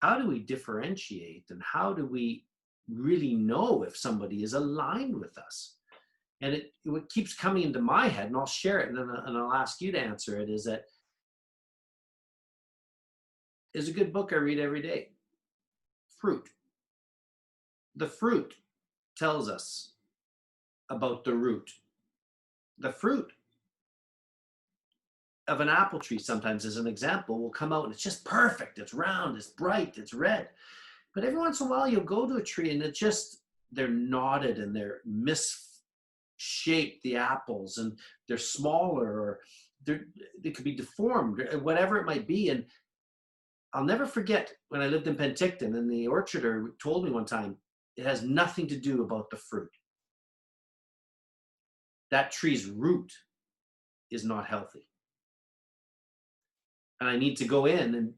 how do we differentiate and how do we really know if somebody is aligned with us? And what keeps coming into my head, and I'll share it, and then I'll ask you to answer it, is that is a good book I read every day. Fruit. The fruit tells us about the root. The fruit of an apple tree, sometimes as an example, will come out and it's just perfect. It's round, it's bright, it's red. But every once in a while you'll go to a tree and they're knotted and they're misshaped, the apples, and they're smaller, or they could be deformed, whatever it might be. And I'll never forget when I lived in Penticton, and the orcharder told me one time, it has nothing to do about the fruit. That tree's root is not healthy. And I need to go in and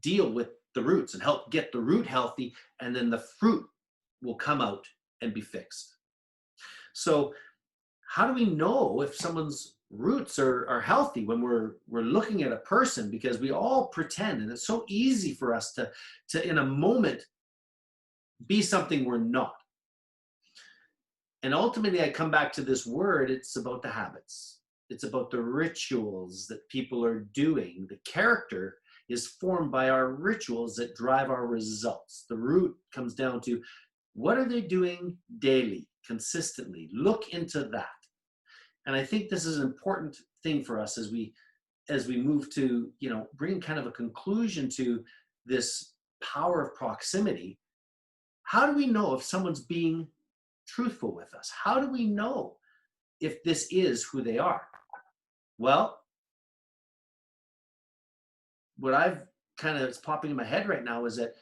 deal with the roots and help get the root healthy, and then the fruit will come out and be fixed. So how do we know if someone's roots are healthy when we're looking at a person? Because we all pretend, and it's so easy for us to in a moment be something we're not. And ultimately I come back to this word, it's about the habits. It's about the rituals that people are doing. The character is formed by our rituals that drive our results. The root comes down to, what are they doing daily, consistently? Look into that. And I think this is an important thing for us as we move to, bring kind of a conclusion to this power of proximity. How do we know if someone's being truthful with us? How do we know if this is who they are? Well, what it's popping in my head right now is that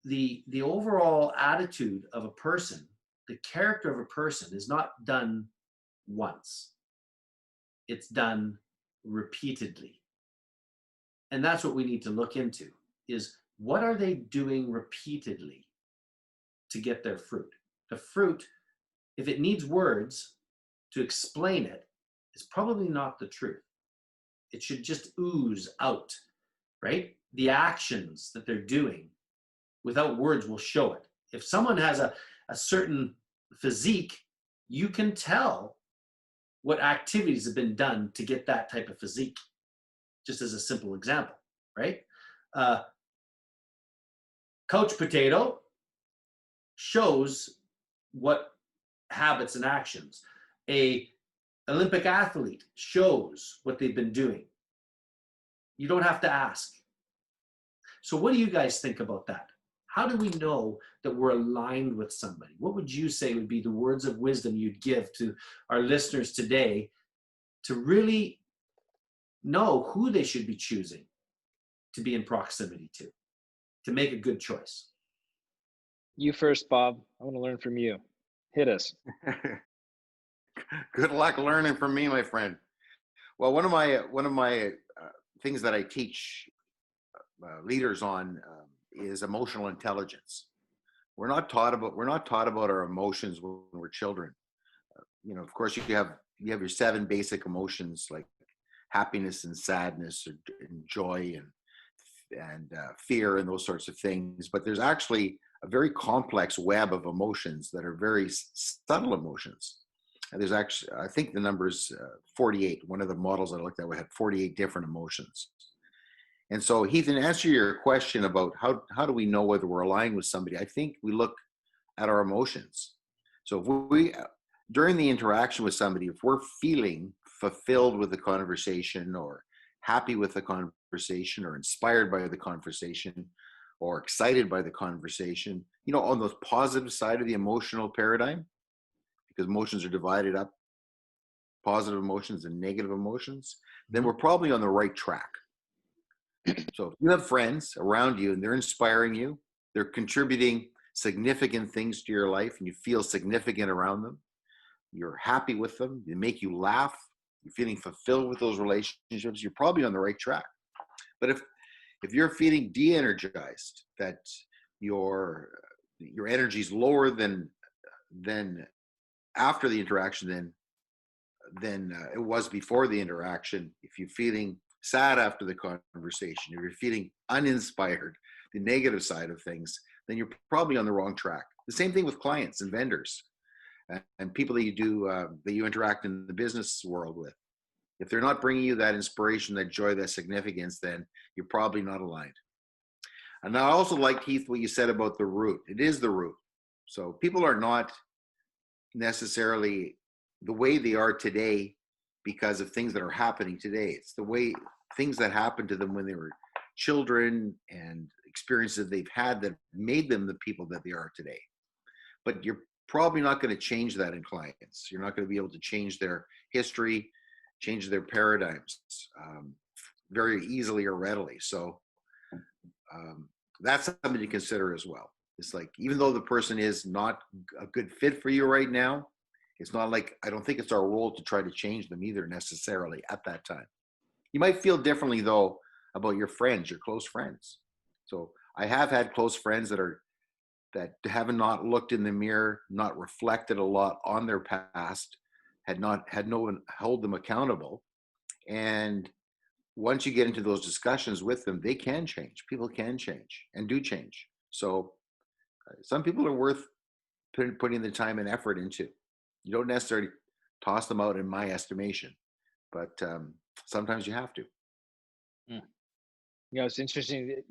the overall attitude of a person, the character of a person, is not done once. It's done repeatedly. And that's what we need to look into, is what are they doing repeatedly to get their fruit? The fruit, if it needs words to explain it, is probably not the truth. It should just ooze out, right? The actions that they're doing without words will show it. If someone has a certain physique, you can tell what activities have been done to get that type of physique, just as a simple example, right? Couch potato shows what habits and actions. A Olympic athlete shows what they've been doing. You don't have to ask. So what do you guys think about that? How do we know that we're aligned with somebody? What would you say would be the words of wisdom you'd give to our listeners today to really know who they should be choosing to be in proximity to make a good choice? You first, Bob. I want to learn from you. Hit us. Good luck learning from me, my friend. Well, one of my things that I teach leaders on is emotional intelligence. We're not taught about our emotions when we're children. Of course, you have your 7 basic emotions like happiness and sadness, and joy and fear and those sorts of things. But there's actually a very complex web of emotions that are very subtle emotions. And there's actually, I think the number is 48. One of the models I looked at had 48 different emotions. And so, Heath, in answer to your question about how do we know whether we're aligned with somebody, I think we look at our emotions. So if we, during the interaction with somebody, if we're feeling fulfilled with the conversation, or happy with the conversation, or inspired by the conversation, or excited by the conversation, on the positive side of the emotional paradigm, because emotions are divided up, positive emotions and negative emotions, then we're probably on the right track. So if you have friends around you and they're inspiring you, they're contributing significant things to your life, and you feel significant around them, you're happy with them, they make you laugh, you're feeling fulfilled with those relationships, you're probably on the right track. But if you're feeling de-energized, that your energy is lower than after the interaction than it was before the interaction, if you're feeling sad after the conversation, if you're feeling uninspired, the negative side of things, then you're probably on the wrong track. The same thing with clients and vendors and people that you do that you interact in the business world with. If they're not bringing you that inspiration, that joy, that significance, then you're probably not aligned. And I also like, Heath, what you said about the root. It is the root. So people are not necessarily the way they are today because of things that are happening today. It's the way things that happened to them when they were children and experiences they've had that made them the people that they are today. But you're probably not going to change that in clients. You're not going to be able to change their history, change their paradigms very easily or readily. So that's something to consider as well. It's like, even though the person is not a good fit for you right now, it's not like, I don't think it's our role to try to change them either necessarily at that time. You might feel differently though about your friends, your close friends. So I have had close friends that have not looked in the mirror, not reflected a lot on their past, had no one hold them accountable. And once you get into those discussions with them, they can change. People can change and do change. So some people are worth putting the time and effort into. You don't necessarily toss them out in my estimation, but sometimes you have to. It's interesting.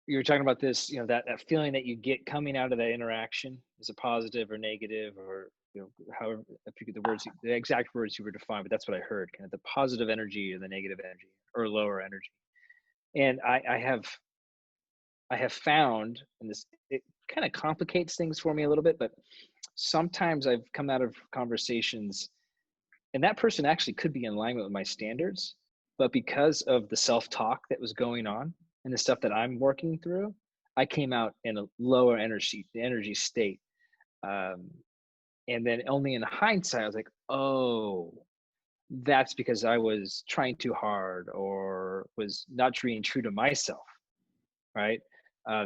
You were talking about this, that feeling that you get coming out of that interaction, is a positive or negative, or however, I forget the exact words you were defined, but that's what I heard, kind of the positive energy or the negative energy or lower energy. And I have found, and it kind of complicates things for me a little bit, but sometimes I've come out of conversations and that person actually could be in alignment with my standards, but because of the self-talk that was going on and the stuff that I'm working through, I came out in a lower energy state. And then only in hindsight, I was like, oh, that's because I was trying too hard or was not being true to myself, right?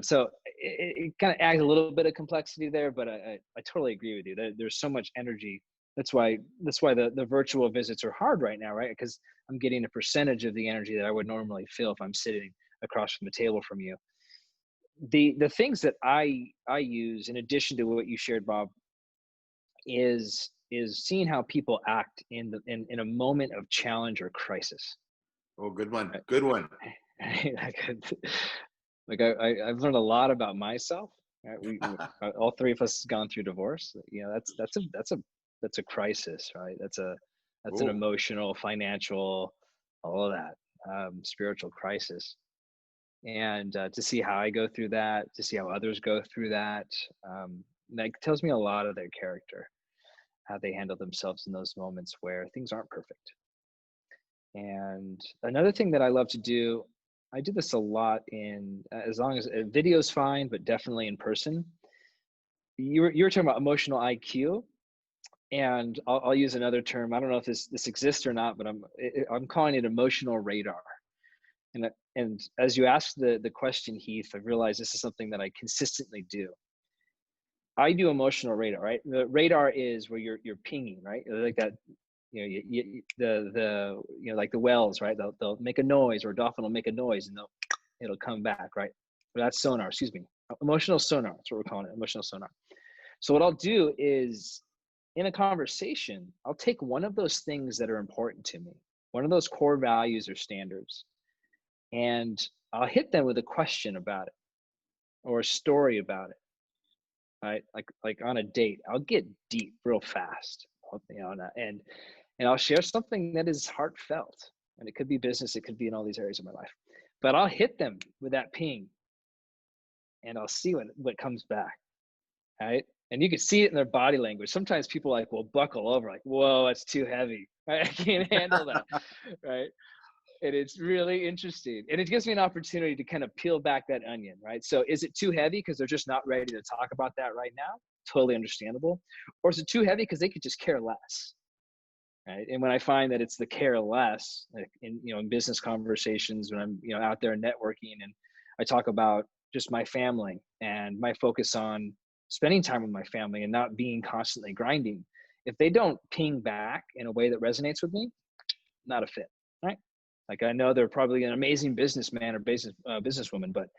So it kind of adds a little bit of complexity there, but I totally agree with you. There's so much energy. That's why the virtual visits are hard right now, right? Because I'm getting a percentage of the energy that I would normally feel if I'm sitting across from the table from you. The things that I use in addition to what you shared, Bob, is seeing how people act in a moment of challenge or crisis. Oh, good one. Good one. Like I've learned a lot about myself. Right? We all three of us gone through divorce. That's a crisis, right? That's an emotional, financial, all of that, spiritual crisis. And to see how I go through that, to see how others go through that, that tells me a lot of their character, how they handle themselves in those moments where things aren't perfect. And another thing that I love to do, I do this a lot as long as video's fine, but definitely in person. You were talking about emotional IQ, and I'll use another term. I don't know if this exists or not, but I'm calling it emotional radar. And as you asked the question, Heath, I've realized this is something that I consistently do. I do emotional radar, right? The radar is where you're pinging, right? Like that, like the whales, right? They'll make a noise, or a dolphin will make a noise, and it'll come back, right? Or that's sonar, excuse me. Emotional sonar, that's what we're calling it, emotional sonar. So what I'll do is, in a conversation, I'll take one of those things that are important to me, one of those core values or standards, and I'll hit them with a question about it or a story about it. Right? Like on a date, I'll get deep real fast, and I'll share something that is heartfelt, and it could be business, it could be in all these areas of my life, but I'll hit them with that ping, and I'll see what comes back, right? And you can see it in their body language. Sometimes people will buckle over, like, whoa, that's too heavy. Right? I can't handle that, right? And it's really interesting. And it gives me an opportunity to kind of peel back that onion, right? So is it too heavy because they're just not ready to talk about that right now? Totally understandable. Or is it too heavy because they could just care less, right? And when I find that it's the care less, like in business conversations, when I'm out there networking, and I talk about just my family and my focus on spending time with my family and not being constantly grinding, if they don't ping back in a way that resonates with me, not a fit, right? Like, I know they're probably an amazing businessman or businesswoman, but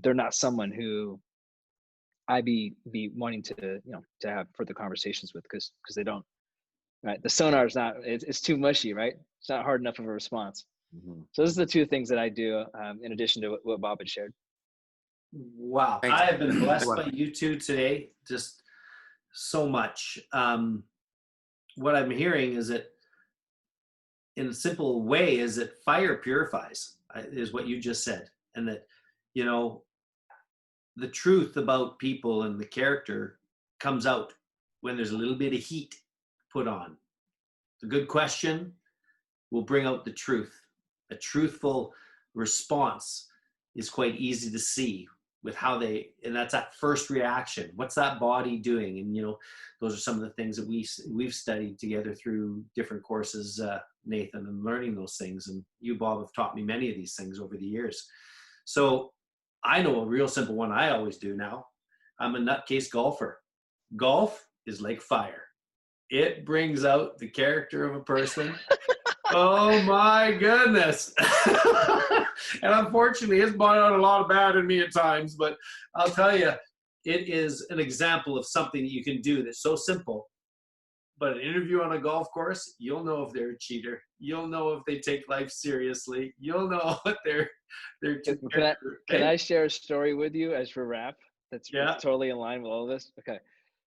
they're not someone who I be wanting to, to have further conversations with, because they don't, right? The sonar is not, it's too mushy, right? It's not hard enough of a response. Mhm. So those are the two things that I do, in addition to what Bob had shared. Wow. Thanks. I have been blessed by you two today, just so much. What I'm hearing is that, in a simple way, is that fire purifies, is what you just said. And that, you know, the truth about people and the character comes out when there's a little bit of heat put on. The good question will bring out the truth. A truthful response is quite easy to see with how they, and that's that first reaction. What's that body doing? And, you know, those are some of the things that we've studied together through different courses, Nathan, and learning those things. And you, Bob, have taught me many of these things over the years. So I know a real simple one I always do now. I'm a nutcase golfer. Golf is like fire. It brings out the character of a person. Oh my goodness. And unfortunately, it's brought out a lot of bad in me at times, but I'll tell you, it is an example of something that you can do that's so simple. But an interview on a golf course, you'll know if they're a cheater. You'll know if they take life seriously. You'll know what they're Can I share a story with you as for wrap? That's totally in line with all of this. Okay,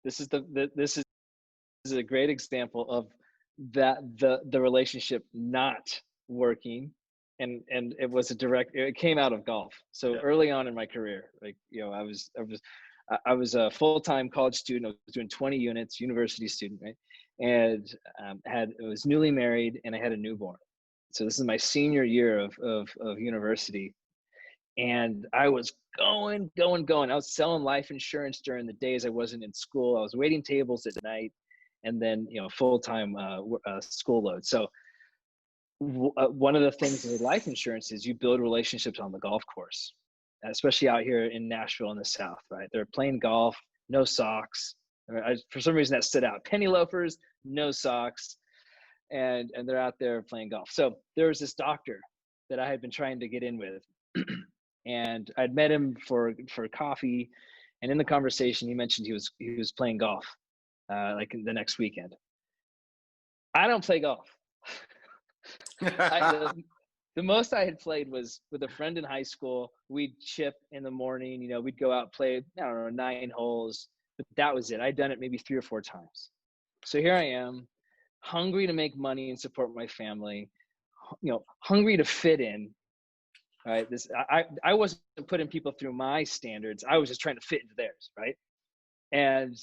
this is a great example of that the relationship not working, and it was it came out of golf. So early on in my career, like, I was a full-time college student. I was doing 20 units, university student, right? And was newly married, and I had a newborn. So this is my senior year of university. And I was going. I was selling life insurance during the days I wasn't in school. I was waiting tables at night, and then, full-time school load. So one of the things with life insurance is you build relationships on the golf course, especially out here in Nashville in the South, right? They're playing golf, no socks. For some reason that stood out. Penny loafers, no socks, and they're out there playing golf. So there was this doctor that I had been trying to get in with, and I'd met him for coffee, and in the conversation he mentioned he was playing golf, like the next weekend. I don't play golf. The most I had played was with a friend in high school. We'd chip in the morning, we'd go out, play, I don't know, 9 holes, but that was it. I'd done it maybe 3 or 4 times. So here I am, hungry to make money and support my family, hungry to fit in, right? I wasn't putting people through my standards. I was just trying to fit into theirs, right? And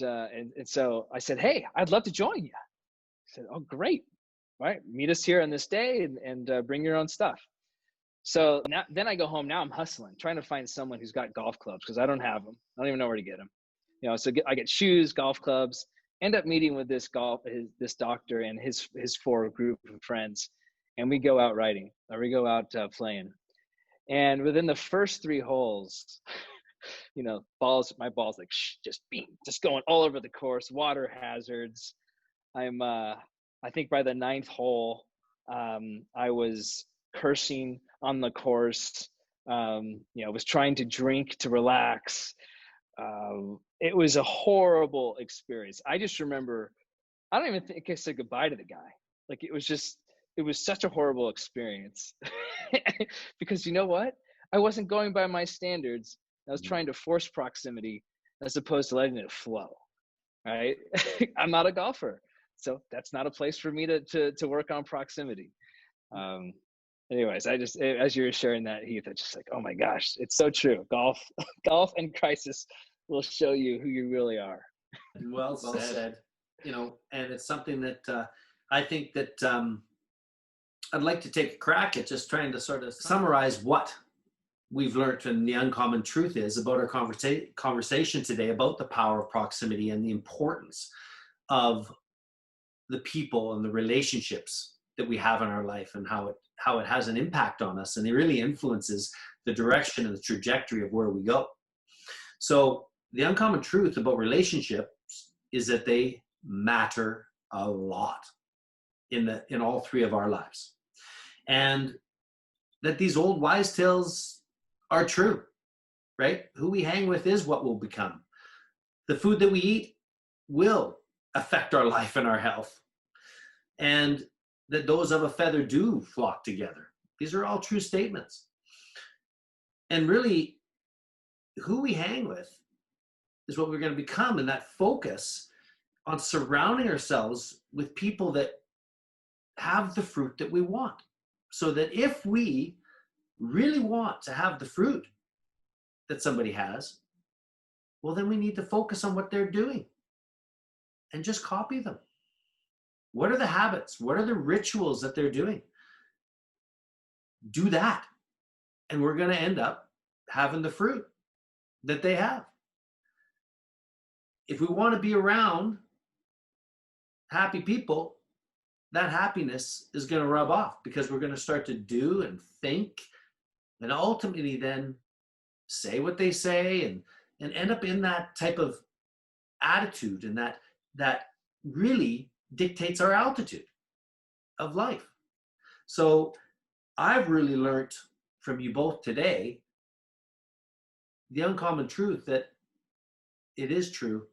so I said, hey, I'd love to join you. He said, oh, great. Right, meet us here on this day, and bring your own stuff. So then I go home. Now I'm hustling, trying to find someone who's got golf clubs, because I don't have them. I don't even know where to get them. So I get shoes, golf clubs. End up meeting with this doctor and his 4 group of friends, and we go out riding, or we go out playing. And within the first 3 holes, my ball's like just going all over the course, water hazards. I think by the 9th hole, I was cursing on the course. Was trying to drink to relax. It was a horrible experience. I just remember, I don't even think I said goodbye to the guy. Like, it was such a horrible experience. Because you know what? I wasn't going by my standards. I was trying to force proximity as opposed to letting it flow. Right? I'm not a golfer. So that's not a place for me to work on proximity. Anyways, I just, as you were sharing that, Heath, it's just like, oh my gosh, it's so true. Golf and crisis will show you who you really are. Well said. And it's something that I think that I'd like to take a crack at, just trying to sort of summarize what we've learned, and the uncommon truth is about our conversation today about the power of proximity and the importance of the people and the relationships that we have in our life, and how it has an impact on us, and it really influences the direction and the trajectory of where we go. So the uncommon truth about relationships is that they matter a lot in all 3 of our lives. And that these old wise tales are true, right? Who we hang with is what we'll become. The food that we eat will affect our life and our health. And that those of a feather do flock together. These are all true statements. And really, who we hang with is what we're going to become. And that focus on surrounding ourselves with people that have the fruit that we want. So that if we really want to have the fruit that somebody has, well, then we need to focus on what they're doing and just copy them. What are the habits? What are the rituals that they're doing? Do that. And we're going to end up having the fruit that they have. If we want to be around happy people, that happiness is going to rub off because we're going to start to do and think and ultimately then say what they say and end up in that type of attitude, and that really dictates our altitude of life. So I've really learned from you both today the uncommon truth that it is true.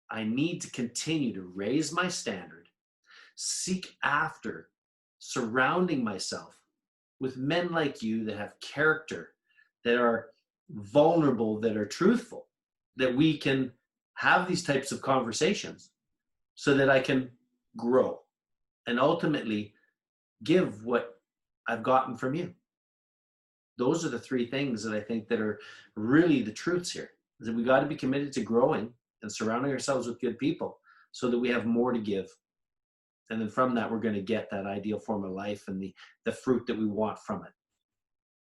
I need to continue to raise my standard, seek after surrounding myself with men like you that have character, that are vulnerable, that are truthful, that we can have these types of conversations so that I can grow and ultimately give what I've gotten from you. Those are the three things that I think that are really the truths here. Is that we got to be committed to growing and surrounding ourselves with good people so that we have more to give. And then from that, we're going to get that ideal form of life and the fruit that we want from it.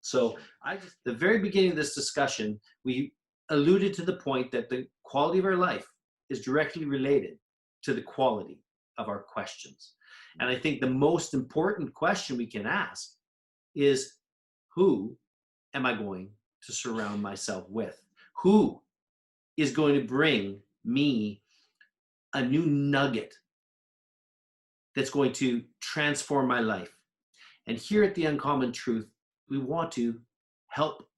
So the very beginning of this discussion, we alluded to the point that the quality of our life is directly related to the quality of our questions. And I think the most important question we can ask is, who am I going to surround myself with? Who is going to bring me a new nugget that's going to transform my life? And here at The Uncommon Truth, we want to help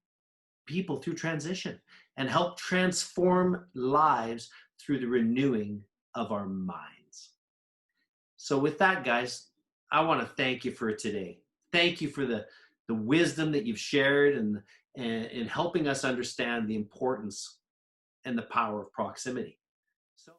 people through transition and help transform lives through the renewing of our minds. So with that, guys, I want to thank you for today. Thank you for the wisdom that you've shared and in helping us understand the importance and the power of proximity. So